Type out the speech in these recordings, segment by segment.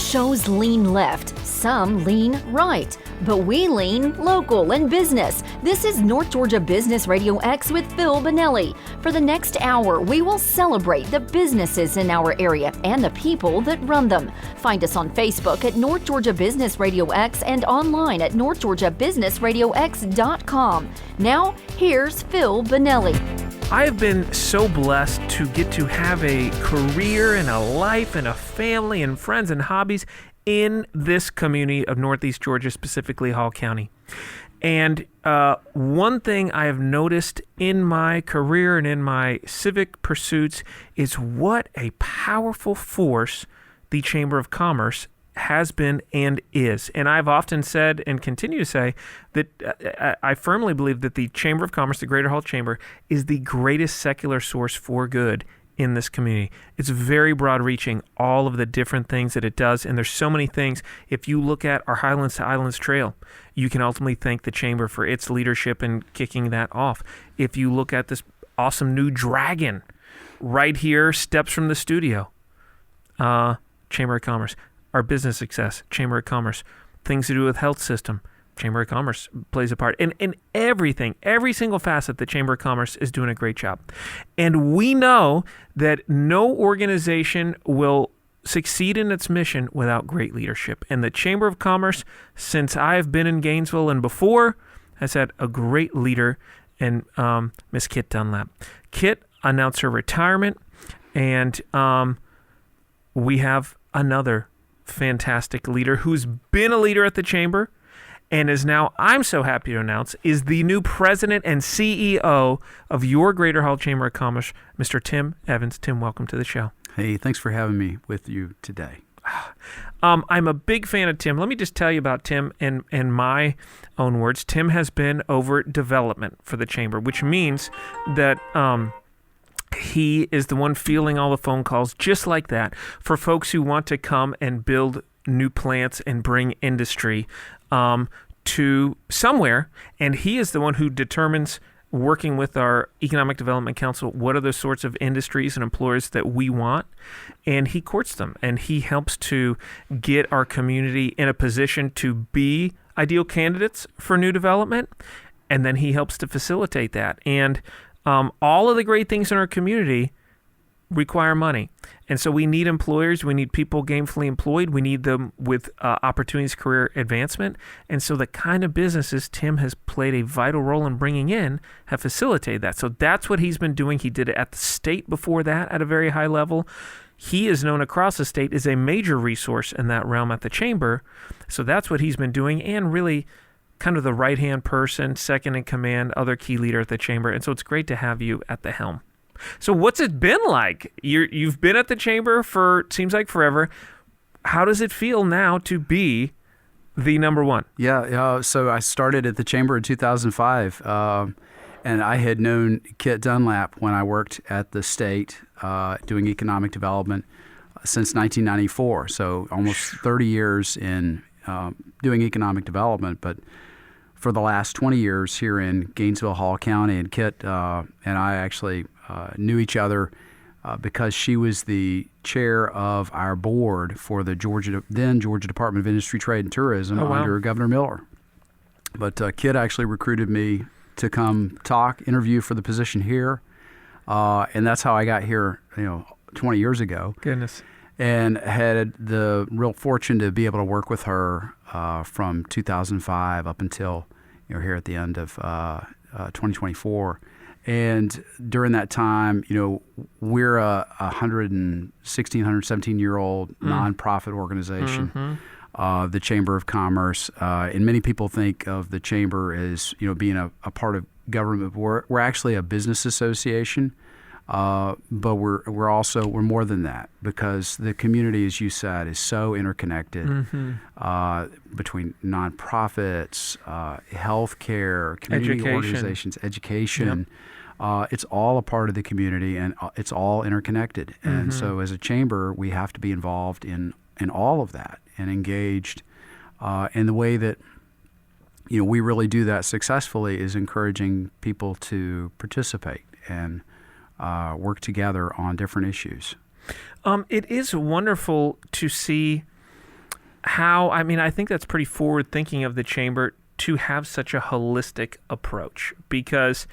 shows lean left, some lean right, but we lean local and business. This is North Georgia Business RadioX with Phil Bonelli. For the next hour, we will celebrate the businesses in our area and the people that run them. Find us on Facebook at North Georgia Business RadioX and online at northgeorgiabusinessradiox.com. Now, here's Phil Bonelli. I have been so blessed to get to have a career and a life and a family and friends and hobbies in this community of Northeast Georgia, specifically Hall County. And one thing I have noticed in my career and in my civic pursuits is what a powerful force the Chamber of Commerce has been and is. And I've often said and continue to say that I firmly believe that the Chamber of Commerce, the Greater Hall Chamber, is the greatest secular source for good in this community. It's very broad-reaching, all of the different things that it does, and there's so many things. If you look at our Highlands to Islands Trail, you can ultimately thank the Chamber for its leadership in kicking that off. If you look at this awesome new dragon right here, steps from the studio, Chamber of Commerce. Our business success, Chamber of Commerce. Things to do with health system, Chamber of Commerce plays a part. In everything, every single facet, the Chamber of Commerce is doing a great job. And we know that no organization will succeed in its mission without great leadership. And the Chamber of Commerce, since I've been in Gainesville and before, has had a great leader, and Miss Kit Dunlap. Kit announced her retirement, and we have another fantastic leader who's been a leader at the Chamber and is now, I'm so happy to announce, is the new president and CEO of your Greater Hall Chamber of Commerce, Mr. Tim Evans. Tim, welcome to the show. Hey, thanks for having me with you today. I'm a big fan of Tim. Let me just tell you about Tim in my own words. Tim has been over development for the Chamber, which means that he is the one fielding all the phone calls just like that for folks who want to come and build new plants and bring industry to somewhere. And he is the one who determines, working with our Economic Development Council, what are the sorts of industries and employers that we want. And he courts them, and he helps to get our community in a position to be ideal candidates for new development. And then he helps to facilitate that. And all of the great things in our community require money. And so we need employers. We need people gainfully employed. We need them with opportunities, career advancement. And so the kind of businesses Tim has played a vital role in bringing in have facilitated that. So that's what he's been doing. He did it at the state before that at a very high level. He is known across the state as a major resource in that realm at the Chamber. So that's what he's been doing, and really kind of the right-hand person, second in command, other key leader at the Chamber. And so it's great to have you at the helm. So what's it been like? You've been at the Chamber for, seems like forever. How does it feel now to be the number one? Yeah. So I started at the Chamber in 2005, and I had known Kit Dunlap when I worked at the state doing economic development since 1994. So almost 30 years in doing economic development, but for the last 20 years here in Gainesville, Hall County. And Kit and I actually knew each other because she was the chair of our board for the then Georgia Department of Industry, Trade, and Tourism under Governor Miller. But Kit actually recruited me to come interview for the position here, and that's how I got here, 20 years ago. Goodness. And had the real fortune to be able to work with her from 2005 up until here at the end of 2024. And during that time, we're a 116, 117-year-old nonprofit organization, the Chamber of Commerce. And many people think of the Chamber as being a part of government. We're actually a business association. But we're more than that, because the community, as you said, is so interconnected between nonprofits, healthcare, community organizations, education. Yep. It's all a part of the community, and it's all interconnected. And so as a chamber, we have to be involved in all of that and engaged. And the way that we really do that successfully is encouraging people to participate and work together on different issues. It is wonderful to see I think that's pretty forward thinking of the chamber to have such a holistic approach because,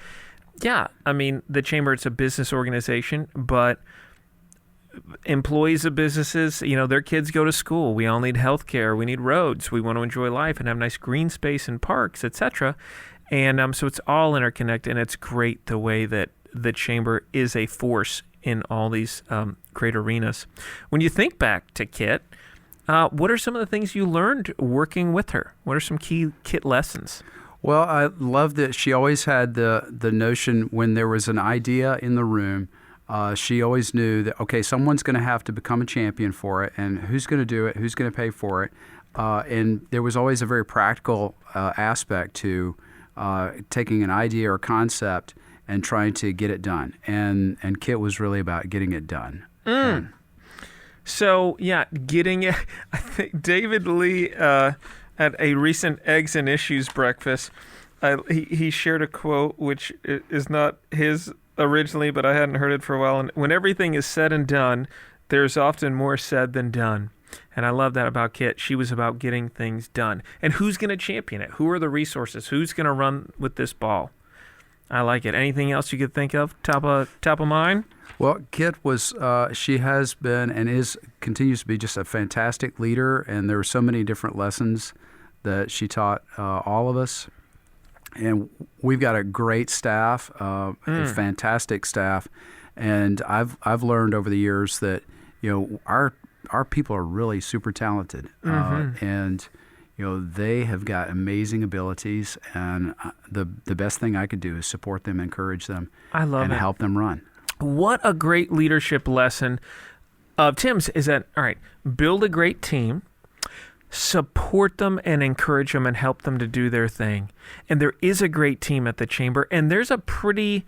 the chamber, it's a business organization, but employees of businesses, their kids go to school. We all need healthcare. We need roads. We want to enjoy life and have nice green space and parks, etc. And so it's all interconnected, and it's great the way that the chamber is a force in all these great arenas. When you think back to Kit, what are some of the things you learned working with her? What are some key Kit lessons? Well, I love that she always had the notion when there was an idea in the room, she always knew that, okay, someone's going to have to become a champion for it, and who's going to do it, who's going to pay for it. And there was always a very practical aspect to taking an idea or concept and trying to get it done. And Kit was really about getting it done. So, getting it. I think David Lee, at a recent Eggs and Issues breakfast, he shared a quote, which is not his originally, but I hadn't heard it for a while. And when everything is said and done, there's often more said than done. And I love that about Kit. She was about getting things done. And who's going to champion it? Who are the resources? Who's going to run with this ball? I like it. Anything else you could think of top of mind? Well, Kit was, she has been and continues to be just a fantastic leader. And there were so many different lessons that she taught all of us. And we've got a great staff, a fantastic staff, and I've learned over the years that our people are really super talented, and they have got amazing abilities. And the best thing I could do is support them, encourage them, and help them run. What a great leadership lesson of Tim's is that, all right, build a great team. Support them and encourage them and help them to do their thing. And there is a great team at the chamber, and there's a pretty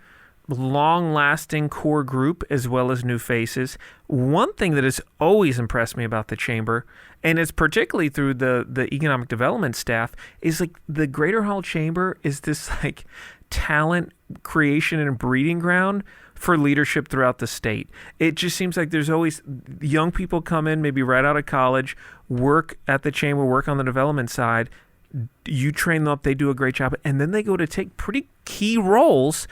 long-lasting core group as well as new faces. One thing that has always impressed me about the chamber, and it's particularly through the economic development staff, is like the Greater Hall Chamber is this like talent creation and breeding ground for leadership throughout the state. It just seems like there's always young people come in, maybe right out of college, work at the chamber, work on the development side. You train them up, they do a great job, and then they go to take pretty key roles.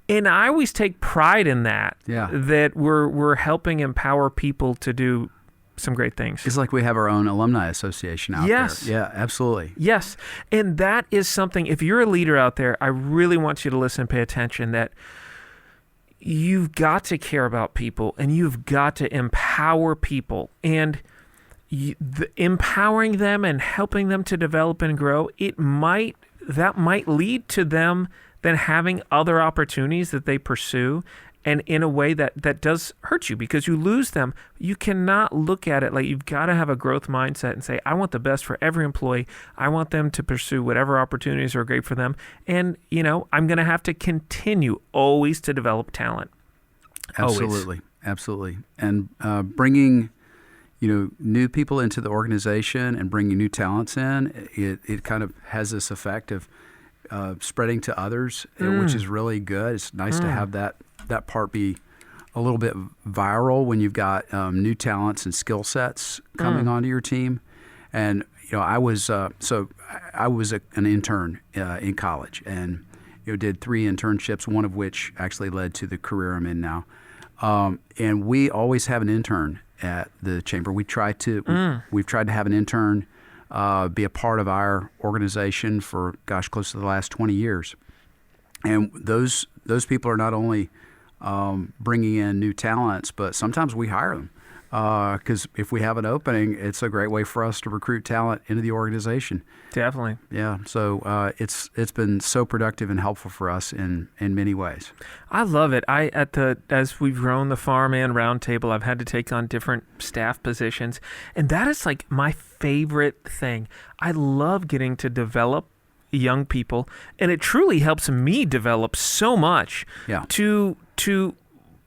And I always take pride in that, that we're helping empower people to do some great things. It's like we have our own alumni association out there. Yeah, absolutely. Yes. And that is something, if you're a leader out there, I really want you to listen and pay attention that you've got to care about people and you've got to empower people. And empowering them and helping them to develop and grow, that might lead to them then having other opportunities that they pursue, and in a way that does hurt you because you lose them. You cannot look at it like you've got to have a growth mindset and say, I want the best for every employee. I want them to pursue whatever opportunities are great for them. And, I'm going to have to continue always to develop talent. Absolutely. Always. Absolutely. And bringing, new people into the organization and bringing new talents in, it kind of has this effect of spreading to others, which is really good. It's nice to have that part be a little bit viral when you've got new talents and skill sets coming onto your team. And I was an intern in college, and did 3 internships, one of which actually led to the career I'm in now. And we always have an intern at the chamber. We've tried to have an intern be a part of our organization for, close to the last 20 years. And those people are not only bringing in new talents, but sometimes we hire them because if we have an opening, it's a great way for us to recruit talent into the organization. Definitely. Yeah. So it's been so productive and helpful for us in many ways. I love it. As we've grown the Farm and Roundtable, I've had to take on different staff positions, and that is like my favorite thing. I love getting to develop young people, and it truly helps me develop so much to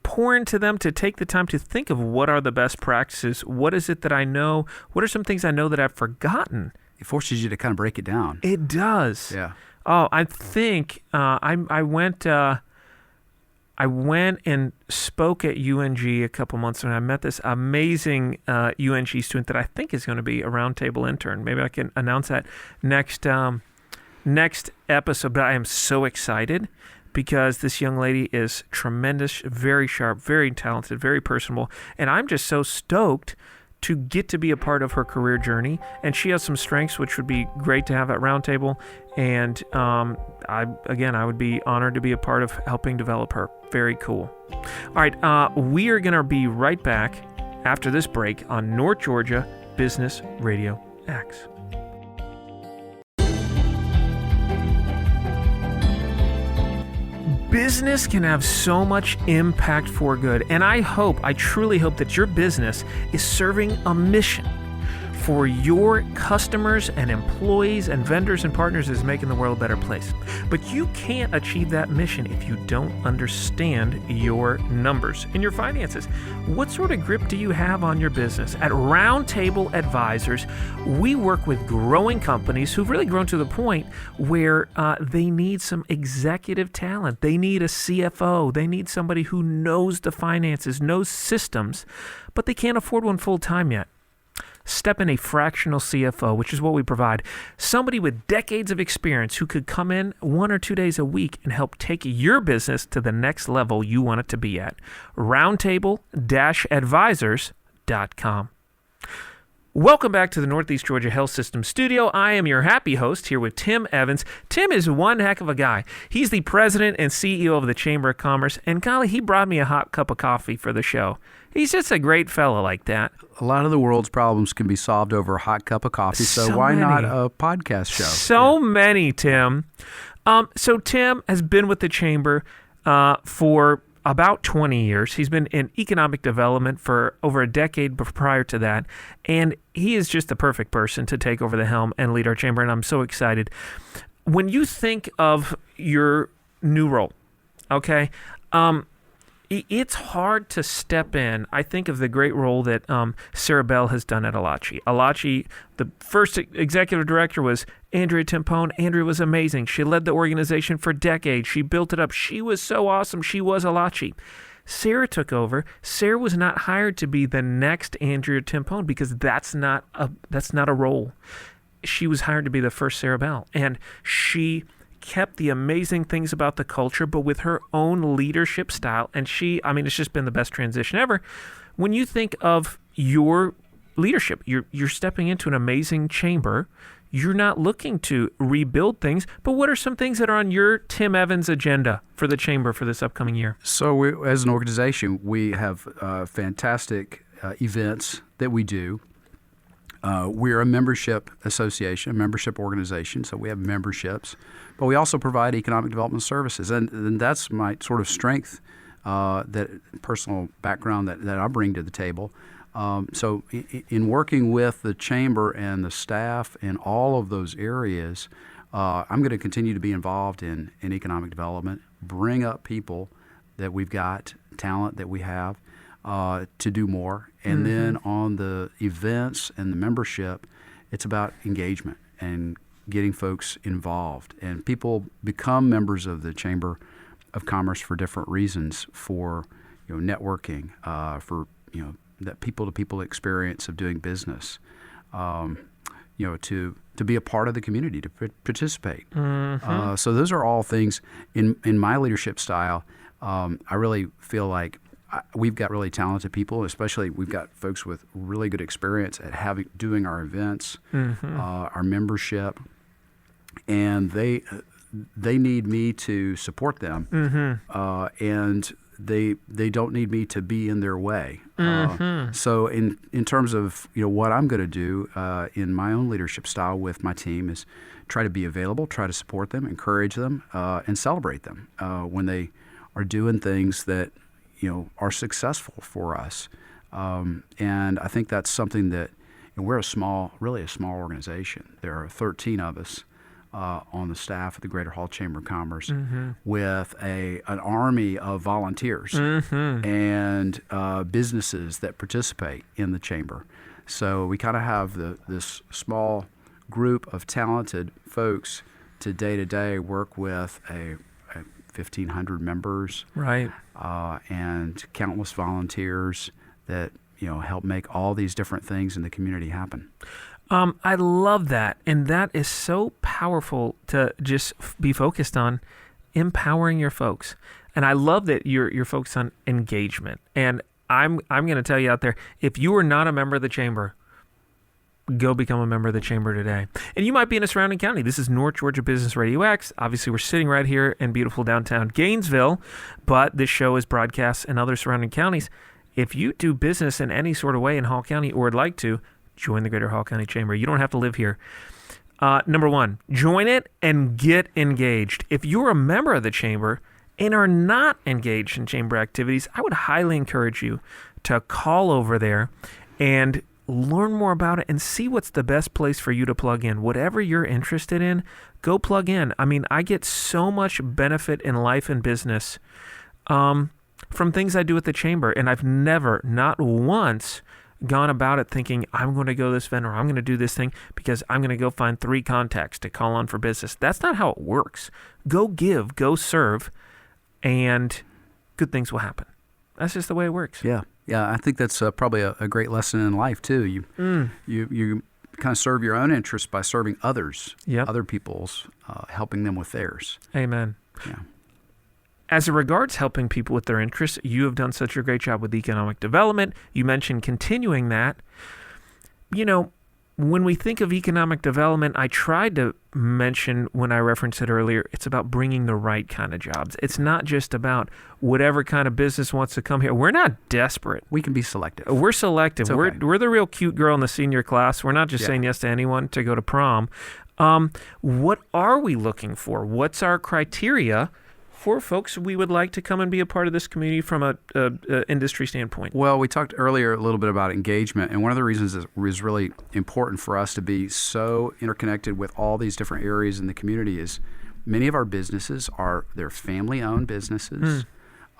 pour into them, to take the time to think of what are the best practices, what is it that I know, what are some things I know that I've forgotten. It forces you to kind of break it down. It does. Yeah. Oh, I think I I went and spoke at UNG a couple months ago, and I met this amazing UNG student that I think is going to be a roundtable intern. Maybe I can announce that next episode. But I am so excited because this young lady is tremendous, very sharp, very talented, very personable, and I'm just so stoked to get to be a part of her career journey. And she has some strengths which would be great to have at Roundtable. And I would be honored to be a part of helping develop her. Very cool. All right, we are going to be right back after this break on North Georgia Business Radio X. Business can have so much impact for good, and I truly hope that your business is serving a mission for your customers and employees and vendors and partners is making the world a better place. But you can't achieve that mission if you don't understand your numbers and your finances. What sort of grip do you have on your business? At Roundtable Advisors, we work with growing companies who've really grown to the point where they need some executive talent. They need a CFO. They need somebody who knows the finances, knows systems, but they can't afford one full time yet. Step in a fractional CFO, which is what we provide. Somebody with decades of experience who could come in 1 or 2 days a week and help take your business to the next level you want it to be at. Roundtable-advisors.com. Welcome back to the Northeast Georgia Health System Studio. I am your happy host here with Tim Evans. Tim is one heck of a guy. He's the president and CEO of the Chamber of Commerce, and golly, he brought me a hot cup of coffee for the show. He's just a great fella like that. A lot of the world's problems can be solved over a hot cup of coffee, so why not a podcast show? So many, Tim. So Tim has been with the Chamber for about 20 years. He's been in economic development for over a decade prior to that, and he is just the perfect person to take over the helm and lead our chamber, and I'm so excited. When you think of your new role, okay, it's hard to step in. I think of the great role that Sarah Bell has done at Alachi. Alachi, the first executive director was Andrea Timpone. Andrea was amazing. She led the organization for decades. She built it up. She was so awesome. She was Alachi. Sarah took over. Sarah was not hired to be the next Andrea Timpone because that's not a role. She was hired to be the first Sarah Bell, and she kept the amazing things about the culture, but with her own leadership style. And it's just been the best transition ever. When you think of your leadership, you're stepping into an amazing chamber. You're not looking to rebuild things, but what are some things that are on your Tim Evans agenda for the chamber for this upcoming year? So as an organization, we have fantastic events that we do. We're a membership association, a membership organization, so we have memberships. But we also provide economic development services, and that's my sort of strength, that personal background that I bring to the table. So in working with the chamber and the staff in all of those areas, I'm going to continue to be involved in economic development, bring up people that we've got, talent that we have, to do more. And then on the events and the membership, it's about engagement and getting folks involved. And people become members of the Chamber of Commerce for different reasons, for networking, for that people-to-people experience of doing business, to be a part of the community, to participate. So those are all things in my leadership style. I really feel like we've got really talented people, especially we've got folks with really good experience at doing our events, our membership, and they need me to support them, and they don't need me to be in their way. So in terms of what I'm going to do in my own leadership style with my team is try to be available, try to support them, encourage them, and celebrate them when they are doing things that are successful for us. And I think that's something that we're really a small organization. There are 13 of us on the staff of the Greater Hall Chamber of Commerce with an army of volunteers and businesses that participate in the chamber. So we kind of have this small group of talented folks to day-to-day work with a 1,500 members, Right. and countless volunteers that help make all these different things in the community happen. I love that, and that is so powerful to just be focused on empowering your folks. And I love that you're focused on engagement. And I'm going to tell you out there, if you are not a member of the chamber, go become a member of the chamber today. And you might be in a surrounding county. This is North Georgia Business RadioX. Obviously, we're sitting right here in beautiful downtown Gainesville, but this show is broadcast in other surrounding counties. If you do business in any sort of way in Hall County or would like to, join the Greater Hall County Chamber. You don't have to live here. Number one, join it and get engaged. If you're a member of the chamber and are not engaged in chamber activities, I would highly encourage you to call over there and learn more about it and see what's the best place for you to plug in. Whatever you're interested in, go plug in. I mean, I get so much benefit in life and business from things I do at the chamber, and I've never, not once, gone about it thinking, I'm going to go to this event or I'm going to do this thing because I'm going to go find 3 contacts to call on for business. That's not how it works. Go give, go serve, and good things will happen. That's just the way it works. Yeah. I think that's probably a great lesson in life too. You kind of serve your own interests by serving others, other people's, helping them with theirs. Amen. Yeah. As it regards helping people with their interests, you have done such a great job with economic development. You mentioned continuing that. When we think of economic development, I tried to mention when I referenced it earlier, it's about bringing the right kind of jobs. It's not just about whatever kind of business wants to come here. We're not desperate. We can be selective. We're selective. Okay. We're the real cute girl in the senior class. We're not just saying yes to anyone to go to prom. What are we looking for? What's our criteria for folks we would like to come and be a part of this community from a industry standpoint? Well, we talked earlier a little bit about engagement, and one of the reasons it was really important for us to be so interconnected with all these different areas in the community is many of our businesses they're family-owned businesses.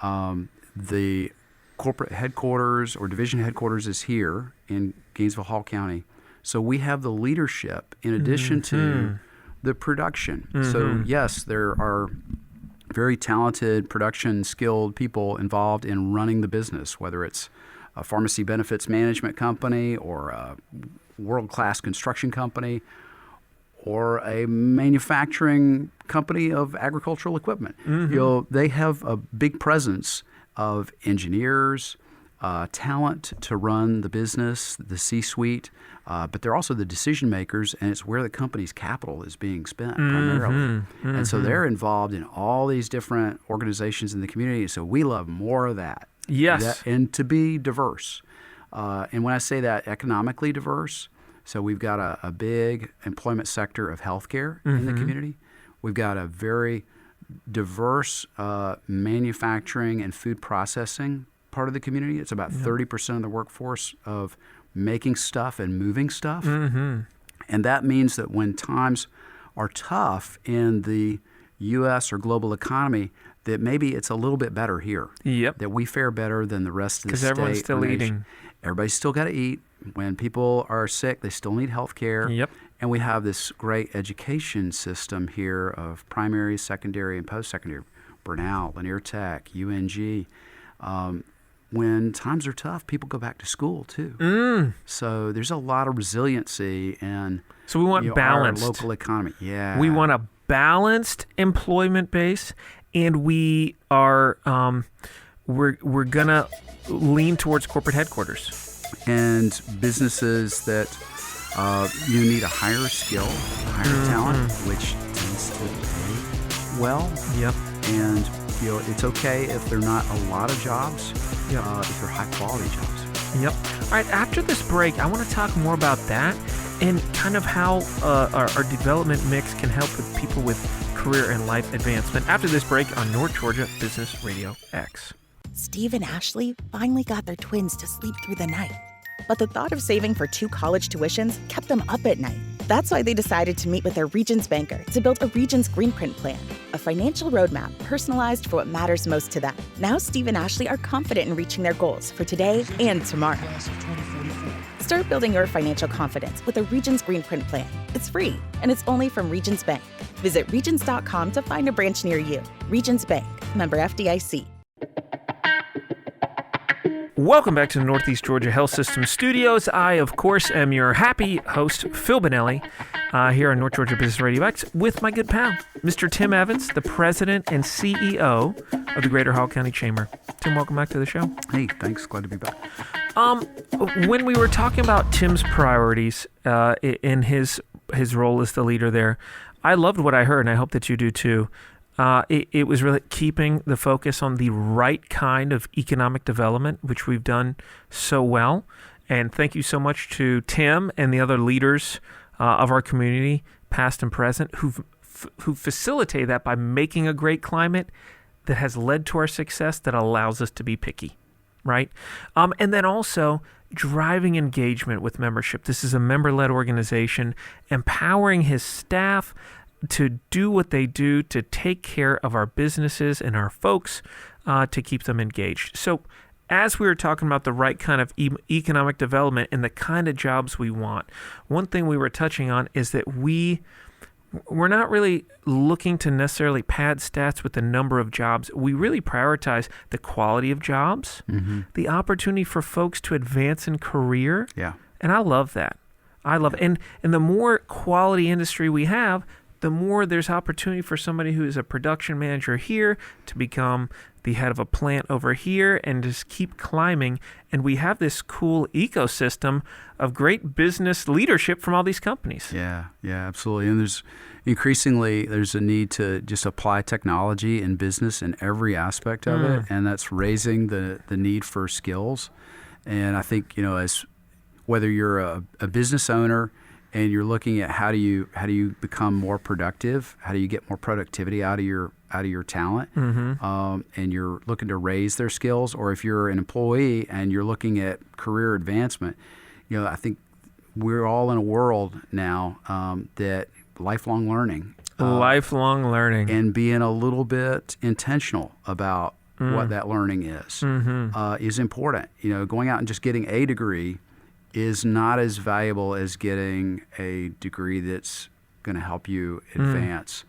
The corporate headquarters or division headquarters is here in Gainesville, Hall County. So we have the leadership in addition to the production. So yes, there are very talented, production-skilled people involved in running the business, whether it's a pharmacy benefits management company or a world-class construction company or a manufacturing company of agricultural equipment. They have a big presence of engineers, talent to run the business, the C-suite, but they're also the decision makers, and it's where the company's capital is being spent primarily. And so they're involved in all these different organizations in the community. So we love more of that. Yes. And to be diverse. And when I say that, economically diverse, so we've got a big employment sector of healthcare in the community. We've got a very diverse manufacturing and food processing part of the community. It's about 30% of the workforce of making stuff and moving stuff. And that means that when times are tough in the U.S. or global economy, that maybe it's a little bit better here. That we fare better than the rest of the state. Because everyone's still eating. Everybody's still got to eat. When people are sick, they still need health care. And we have this great education system here of primary, secondary, and post-secondary. Burnell, Lanier Tech, UNG. When times are tough, people go back to school too. So there's a lot of resiliency in so we want balanced our local economy. We want a balanced employment base, and we are we're gonna lean towards corporate headquarters and businesses that you need a higher skill, higher talent, which tends to pay well. And it's okay if they're not a lot of jobs. If they're high-quality jobs. All right, after this break, I want to talk more about that and kind of how our development mix can help with people with career and life advancement. After this break on North Georgia Business Radio X. Steve and Ashley finally got their twins to sleep through the night. But the thought of saving for 2 college tuitions kept them up at night. That's why they decided to meet with their Regions banker to build a Regions Green Print plan, a financial roadmap personalized for what matters most to them. Now Steve and Ashley are confident in reaching their goals for today and tomorrow. Start building your financial confidence with a Regions Greenprint plan. It's free, and it's only from Regions Bank. Visit regions.com to find a branch near you. Regions Bank, member FDIC. Welcome back to the Northeast Georgia Health System Studios. I, of course, am your happy host, Phil Bonelli, here on North Georgia Business RadioX with my good pal, Mr. Tim Evans, the president and CEO of the Greater Hall County Chamber. Tim, welcome back to the show. Hey, thanks. Glad to be back. When we were talking about Tim's priorities in his role as the leader there, I loved what I heard, and I hope that you do too. It was really keeping the focus on the right kind of economic development, which we've done so well. And thank you so much to Tim and the other leaders of our community, past and present, who facilitate that by making a great climate that has led to our success that allows us to be picky, right? And then also driving engagement with membership. This is a member-led organization, empowering his staff to do what they do to take care of our businesses and our folks, to keep them engaged. So as we were talking about the right kind of economic development and the kind of jobs we want, one thing we were touching on is that we're not really looking to necessarily pad stats with the number of jobs. We really prioritize the quality of jobs, the opportunity for folks to advance in career. Yeah. And I love that. And the more quality industry we have, the more there's opportunity for somebody who is a production manager here to become the head of a plant over here and just keep climbing. And we have this cool ecosystem of great business leadership from all these companies. Yeah, absolutely. And there's a need to just apply technology in business in every aspect of it, and that's raising the need for skills. And I think, as whether you're a business owner and you're looking at how do you become more productive, how do you get more productivity out of your talent, and you're looking to raise their skills, or if you're an employee and you're looking at career advancement, I think we're all in a world now that lifelong learning, and being a little bit intentional about what that learning is important. Going out and just getting a degree is not as valuable as getting a degree that's going to help you advance.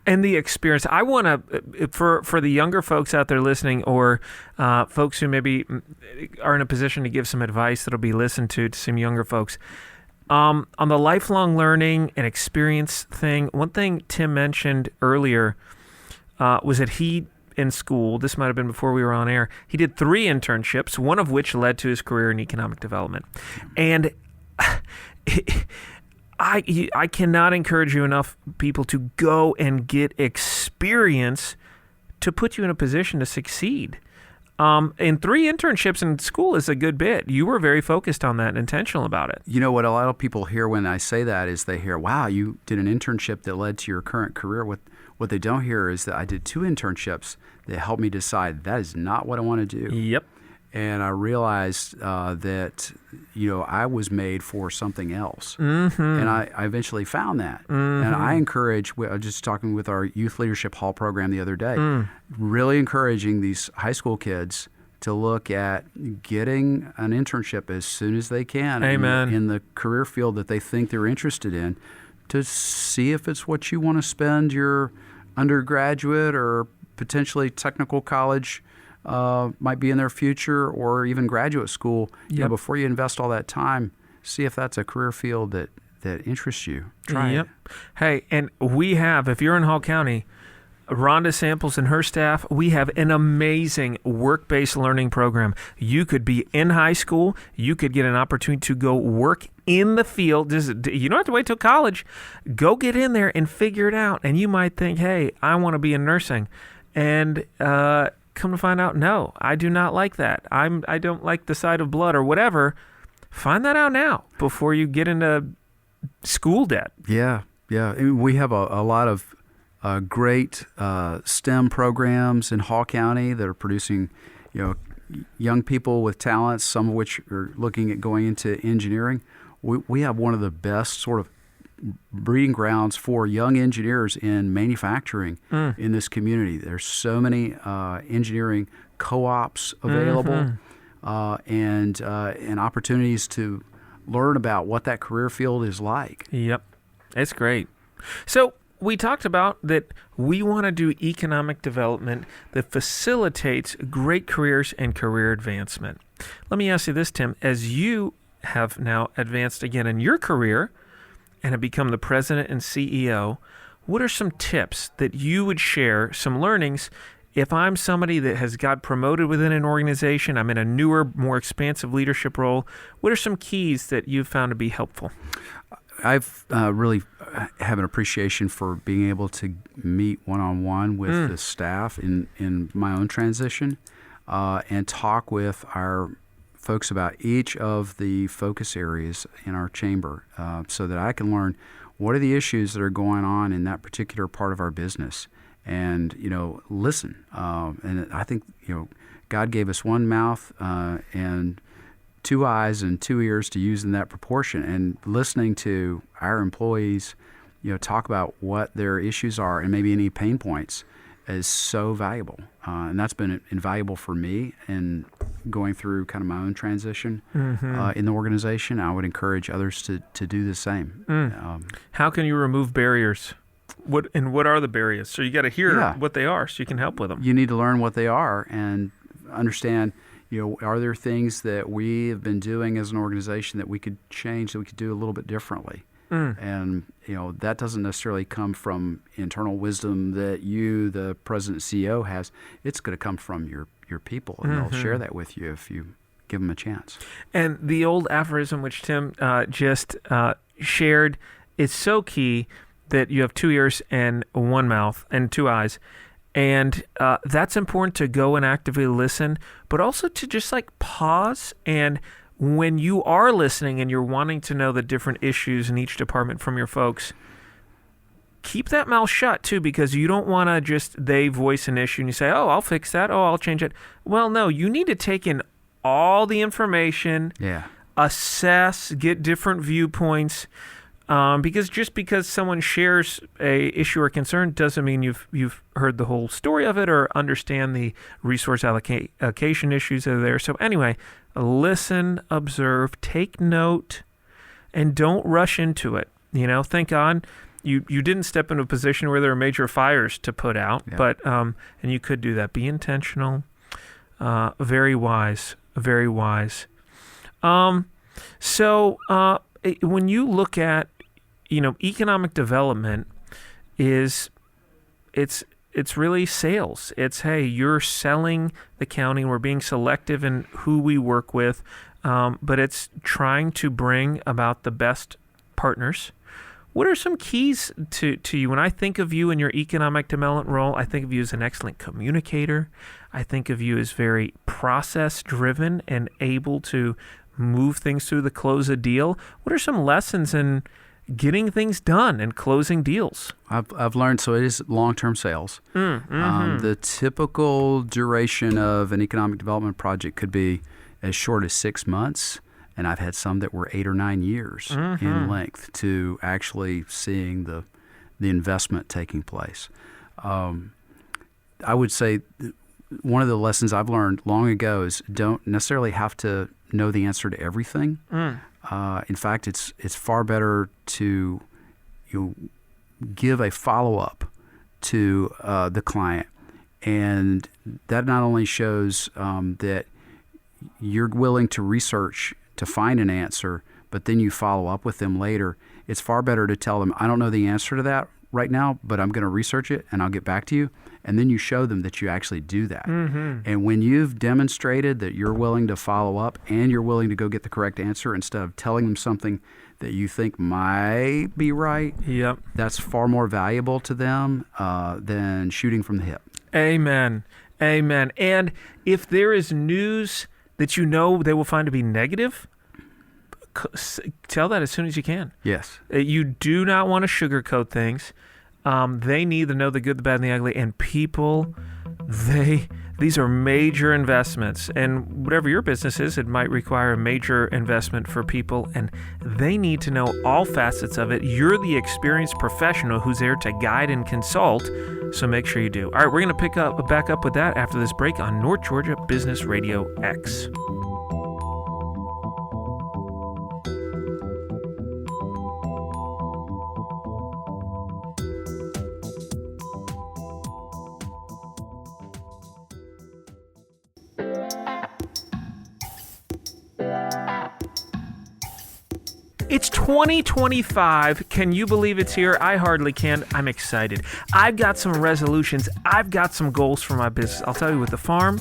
And the experience, I want to, for the younger folks out there listening, or folks who maybe are in a position to give some advice that'll be listened to some younger folks, on the lifelong learning and experience thing, one thing Tim mentioned earlier was that he, in school, this might have been before we were on air, he did 3 internships, one of which led to his career in economic development. And I cannot encourage you enough, people, to go and get experience to put you in a position to succeed. And 3 internships in school is a good bit. You were very focused on that and intentional about it. What a lot of people hear when I say that is they hear, wow, you did an internship that led to your current career. What they don't hear is that I did 2 internships that helped me decide that is not what I want to do. Yep. And I realized that, I was made for something else. Mm-hmm. And I eventually found that. Mm-hmm. And I encourage, I was just talking with our Youth Leadership Hall program the other day, really encouraging these high school kids to look at getting an internship as soon as they can. Amen. In the career field that they think they're interested in, to see if it's what you want to spend your undergraduate or potentially technical college might be in their future, or even graduate school. Before you invest all that time, see if that's a career field that interests you. Try it. Hey, and we have, if you're in Hall County, Rhonda Samples and her staff, we have an amazing work-based learning program. You could be in high school. You could get an opportunity to go work in the field. You don't have to wait till college. Go get in there and figure it out. And you might think, hey, I want to be in nursing. And come to find out, no, I do not like that. I don't like the sight of blood or whatever. Find that out now before you get into school debt. Yeah. We have a lot of great STEM programs in Hall County that are producing, young people with talents, some of which are looking at going into engineering. We have one of the best sort of breeding grounds for young engineers in manufacturing in this community. There's so many engineering co-ops available, and opportunities to learn about what that career field is like. Yep. It's great. So we talked about that we want to do economic development that facilitates great careers and career advancement. Let me ask you this, Tim. As you have now advanced again in your career and have become the president and CEO, what are some tips that you would share, some learnings, if I'm somebody that has got promoted within an organization, I'm in a newer, more expansive leadership role, what are some keys that you've found to be helpful? I've really have an appreciation for being able to meet one-on-one with the staff in my own transition and talk with our folks about each of the focus areas in our chamber so that I can learn what are the issues that are going on in that particular part of our business and, listen. And I think, God gave us one mouth and 2 eyes and 2 ears to use in that proportion, and listening to our employees, talk about what their issues are and maybe any pain points is so valuable. And that's been invaluable for me in going through kind of my own transition in the organization. I would encourage others to do the same. How can you remove barriers? What are the barriers? So you got to hear what they are so you can help with them. You need to learn what they are and understand, are there things that we have been doing as an organization that we could change, that we could do a little bit differently? And, that doesn't necessarily come from internal wisdom that you, the president and CEO, has. It's going to come from your people, and they'll share that with you if you give them a chance. And the old aphorism, which Tim just shared, is so key that you have 2 ears and 1 mouth and 2 eyes. And that's important to go and actively listen, but also to just pause. And when you are listening and you're wanting to know the different issues in each department from your folks, keep that mouth shut too, because you don't want to they voice an issue and you say, oh, I'll fix that. Oh, I'll change it. Well, no, you need to take in all the information, assess, get different viewpoints. Because just because someone shares a issue or concern doesn't mean you've heard the whole story of it or understand the resource allocation issues that are there. So anyway, listen, observe, take note, and don't rush into it. Thank God you didn't step into a position where there are major fires to put out, but and you could do that. Be intentional. Very wise. Very wise. So when you look at economic development it's really sales. It's, hey, you're selling the county and we're being selective in who we work with, but it's trying to bring about the best partners. What are some keys to you? When I think of you in your economic development role, I think of you as an excellent communicator. I think of you as very process-driven and able to move things through the close a deal. What are some lessons in getting things done and closing deals? I've learned, so it is long-term sales. The typical duration of an economic development project could be as short as 6 months, and I've had some that were 8 or 9 years in length to actually seeing the investment taking place. I would say one of the lessons I've learned long ago is don't necessarily have to know the answer to everything. In fact, it's far better to give a follow-up to the client, and that not only shows that you're willing to research to find an answer, but then you follow up with them later. It's far better to tell them, I don't know the answer to that right now, but I'm going to research it and I'll get back to you. And then you show them that you actually do that. And when you've demonstrated that you're willing to follow up and you're willing to go get the correct answer instead of telling them something that you think might be right, that's far more valuable to them than shooting from the hip. Amen. Amen. And if there is news that they will find to be negative, tell that as soon as you can. Yes. You do not want to sugarcoat things. They need to know the good, the bad, and the ugly. And people, these are major investments. And whatever your business is, it might require a major investment for people. And they need to know all facets of it. You're the experienced professional who's there to guide and consult. So make sure you do. All right, we're going to back up with that after this break on North Georgia Business Radio X. It's 2025. Can you believe it's here? I hardly can. I'm excited. I've got some resolutions. I've got some goals for my business. I'll tell you, with the farm,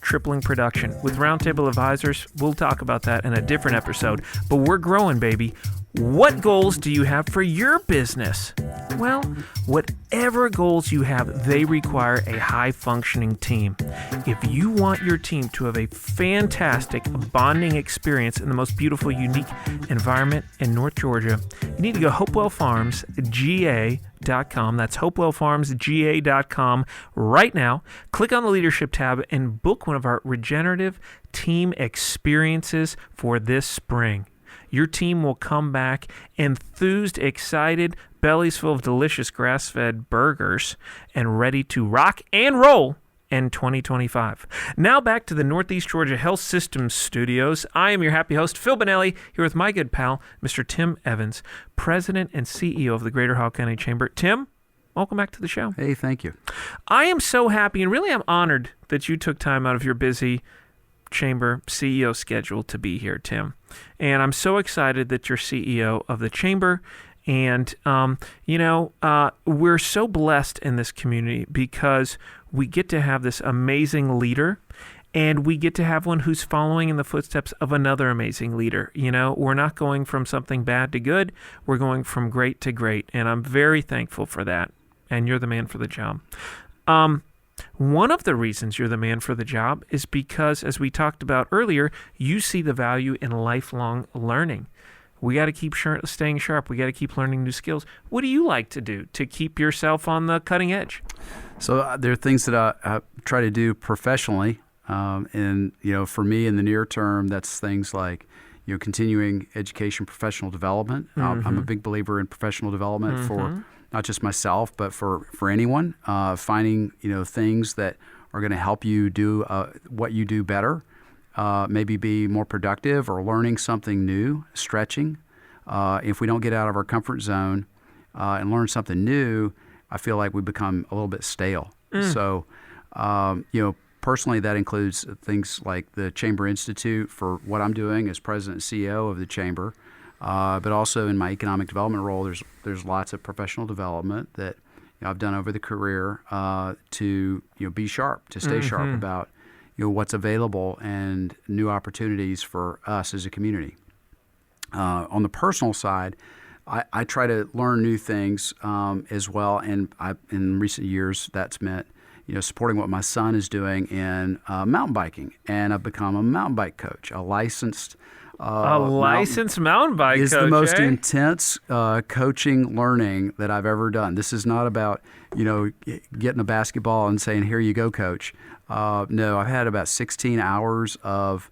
tripling production. With Roundtable Advisors, we'll talk about that in a different episode. But we're growing, baby. What goals do you have for your business? Well, whatever goals you have, they require a high-functioning team. If you want your team to have a fantastic bonding experience in the most beautiful, unique environment in North Georgia, you need to go hopewellfarmsga.com. That's hopewellfarmsga.com right now. Click on the Leadership tab and book one of our regenerative team experiences for this spring. Your team will come back enthused, excited, bellies full of delicious grass-fed burgers, and ready to rock and roll in 2025. Now back to the Northeast Georgia Health Systems Studios. I am your happy host, Phil Bonelli, here with my good pal, Mr. Tim Evans, President and CEO of the Greater Hall County Chamber. Tim, welcome back to the show. Hey, thank you. I am so happy, and really I'm honored that you took time out of your busy Chamber CEO schedule to be here, Tim. And I'm so excited that you're CEO of the Chamber. And, we're so blessed in this community because we get to have this amazing leader, and we get to have one who's following in the footsteps of another amazing leader. We're not going from something bad to good. We're going from great to great. And I'm very thankful for that. And you're the man for the job. One of the reasons you're the man for the job is because, as we talked about earlier, you see the value in lifelong learning. We got to keep staying sharp. We got to keep learning new skills. What do you like to do to keep yourself on the cutting edge? So there are things that I try to do professionally. And, for me in the near term, that's things like, continuing education, professional development. Mm-hmm. I'm a big believer in professional development for not just myself, but for anyone, finding, things that are going to help you do what you do better, maybe be more productive or learning something new, stretching. If we don't get out of our comfort zone and learn something new, I feel like we become a little bit stale. So, personally, that includes things like the Chamber Institute for what I'm doing as president and CEO of the Chamber. But also in my economic development role, there's lots of professional development that I've done over the career to be sharp, to stay sharp about what's available and new opportunities for us as a community. On the personal side, I try to learn new things as well, and in recent years that's meant supporting what my son is doing in mountain biking, and I've become a mountain bike coach, a licensed. Mountain bike coach is the most intense coaching learning that I've ever done. This is not about getting a basketball and saying, "Here you go, coach." No, I've had about 16 hours of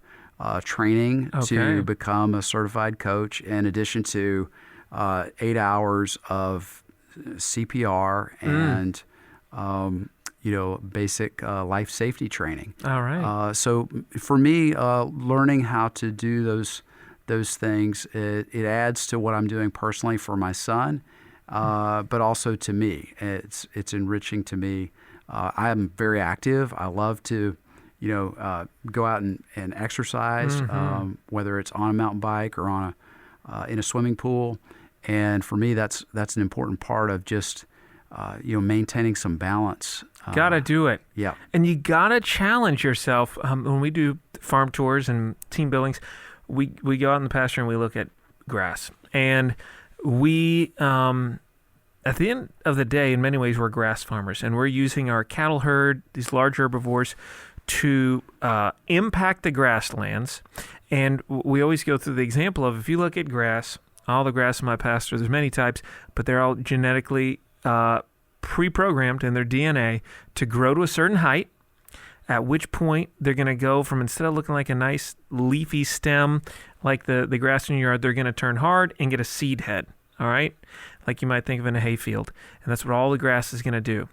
training to become a certified coach, in addition to 8 hours of CPR and basic life safety training. All right. So for me, learning how to do those things, it adds to what I'm doing personally for my son, but also to me. It's enriching to me. I am very active. I love to, go out and exercise, whether it's on a mountain bike or on in a swimming pool. And for me, that's an important part of just maintaining some balance. Gotta do it. Yeah. And you gotta challenge yourself. When we do farm tours and team buildings, we go out in the pasture and we look at grass. And we, at the end of the day, in many ways, we're grass farmers. And we're using our cattle herd, these large herbivores, to impact the grasslands. And we always go through the example of, if you look at grass, all the grass in my pasture, there's many types, but they're all genetically pre-programmed in their DNA to grow to a certain height, at which point they're going to go from, instead of looking like a nice leafy stem like the grass in your yard, they're going to turn hard and get a seed head, all right? Like you might think of in a hayfield. And that's what all the grass is going to do.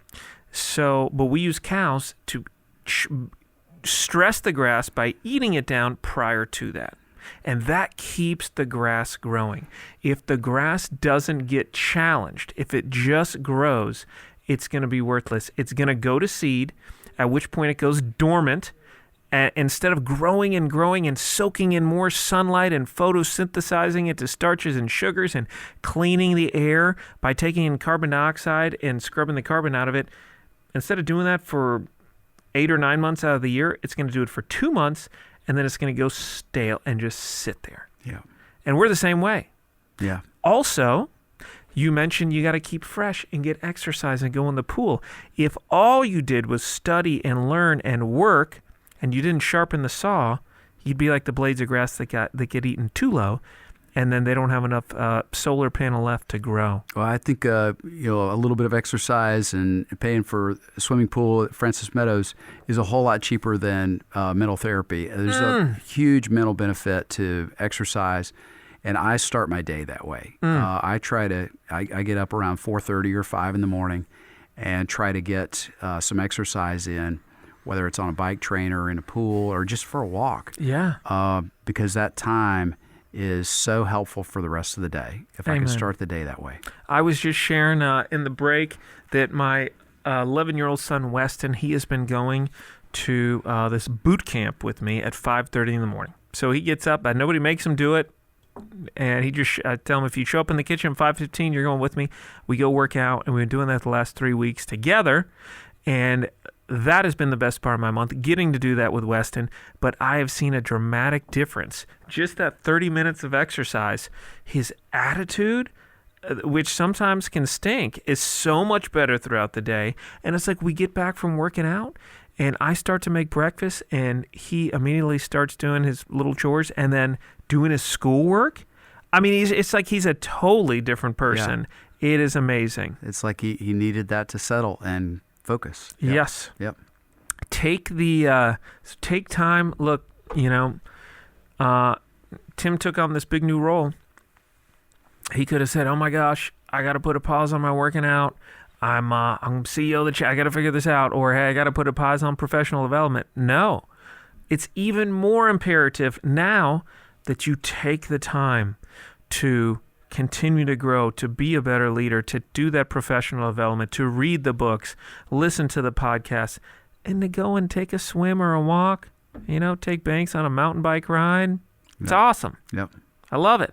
So, but we use cows to stress the grass by eating it down prior to that. And that keeps the grass growing. If the grass doesn't get challenged, if it just grows, it's going to be worthless. It's going to go to seed, at which point it goes dormant, instead of growing and soaking in more sunlight and photosynthesizing it to starches and sugars and cleaning the air by taking in carbon dioxide and scrubbing the carbon out of it, instead of doing that for 8 or 9 months out of the year, it's going to do it for 2 months, and then it's going to go stale and just sit there. Yeah. And we're the same way. Yeah. Also, you mentioned you got to keep fresh and get exercise and go in the pool. If all you did was study and learn and work, and you didn't sharpen the saw, you'd be like the blades of grass that get eaten too low, and then they don't have enough solar panel left to grow. Well, I think a little bit of exercise and paying for a swimming pool at Francis Meadows is a whole lot cheaper than mental therapy. There's a huge mental benefit to exercise, and I start my day that way. I get up around 4:30 or 5 in the morning and try to get some exercise in, whether it's on a bike trainer or in a pool or just for a walk. Yeah. Because that time is so helpful for the rest of the day if I can start the day that way. I was just sharing in the break that my 11-year-old son, Weston, he has been going to this boot camp with me at 5:30 in the morning. So he gets up, nobody makes him do it, and he just I tell him, if you show up in the kitchen at 5:15, you're going with me. We go work out, and we've been doing that the last 3 weeks together, and that has been the best part of my month, getting to do that with Weston. But I have seen a dramatic difference. Just that 30 minutes of exercise, his attitude, which sometimes can stink, is so much better throughout the day. And it's like we get back from working out, and I start to make breakfast, and he immediately starts doing his little chores and then doing his schoolwork. I mean, it's like he's a totally different person. Yeah. It is amazing. It's like he needed that to settle and focus. Yep. Yes. Yep. Take time. Look, Tim took on this big new role. He could have said, "Oh my gosh, I got to put a pause on my working out. I'm CEO of the I got to figure this out," or "Hey, I got to put a pause on professional development." No, it's even more imperative now that you take the time to continue to grow, to be a better leader, to do that professional development, to read the books, listen to the podcasts, and to go and take a swim or a walk, take Banks on a mountain bike ride. It's awesome. Yep. I love it.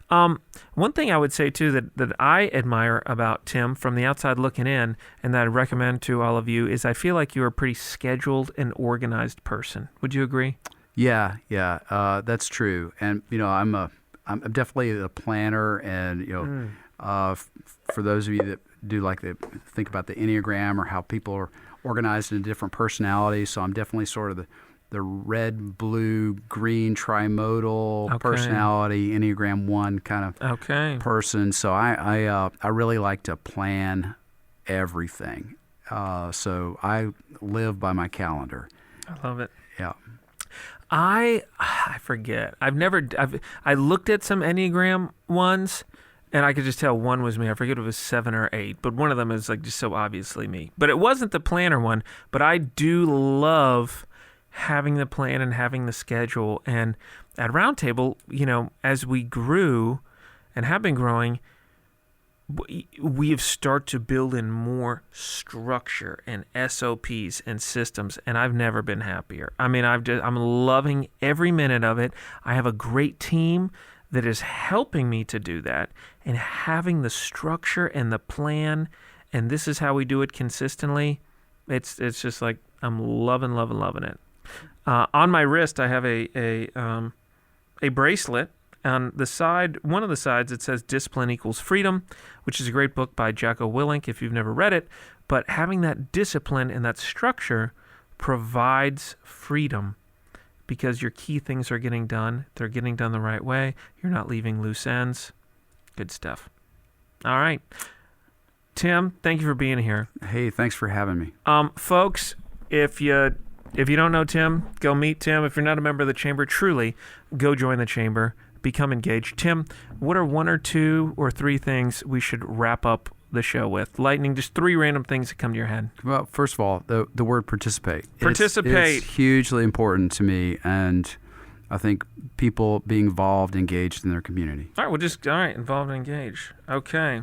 One thing I would say, too, that I admire about Tim from the outside looking in, and that I recommend to all of you, is I feel like you're a pretty scheduled and organized person. Would you agree? Yeah, that's true. And, I'm definitely a planner, and for those of you that do like to think about the Enneagram or how people are organized into different personalities, so I'm definitely sort of the red, blue, green trimodal personality, Enneagram 1 kind of person. So I really like to plan everything. So I live by my calendar. I love it. Yeah. I forget. I looked at some Enneagram ones, and I could just tell one was me. I forget if it was 7 or 8, but one of them is like just so obviously me. But it wasn't the planner one. But I do love having the plan and having the schedule. And at Roundtable, as we grew and have been growing, we have started to build in more structure and SOPs and systems, and I've never been happier. I mean, I'm loving every minute of it. I have a great team that is helping me to do that, and having the structure and the plan, and this is how we do it consistently. It's just like I'm loving it. On my wrist, I have a bracelet. On the side, one of the sides, it says Discipline Equals Freedom, which is a great book by Jocko Willink if you've never read it. But having that discipline and that structure provides freedom because your key things are getting done. They're getting done the right way. You're not leaving loose ends. Good stuff. All right. Tim, thank you for being here. Hey, thanks for having me. Folks, if you don't know Tim, go meet Tim. If you're not a member of the Chamber, truly, go join the Chamber. Become engaged. Tim, what are 1 or 2 or 3 things we should wrap up the show with? Lightning, just 3 random things that come to your head. Well, first of all, the word participate. Participate. It's hugely important to me, and I think people being involved, engaged in their community. All right, involved and engaged. Okay.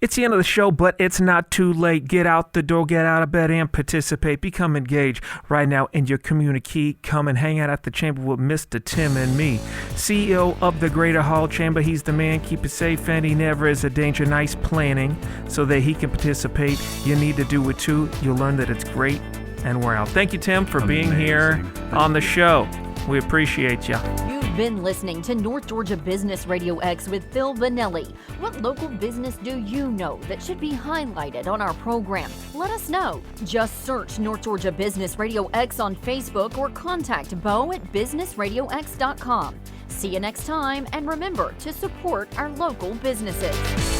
It's the end of the show, but it's not too late. Get out the door, get out of bed, and participate. Become engaged right now in your community. Come and hang out at the chamber with Mr. Tim and me, CEO of the Greater Hall Chamber. He's the man. Keep it safe, and he never is a danger. Nice planning so that he can participate. You need to do it too. You'll learn that it's great, and we're out. Thank you, Tim, for being here on the show. We appreciate you. You've been listening to North Georgia Business Radio X with Phil Vanelli. What local business do you know that should be highlighted on our program? Let us know. Just search North Georgia Business Radio X on Facebook or contact Bo at businessradiox.com. See you next time, and remember to support our local businesses.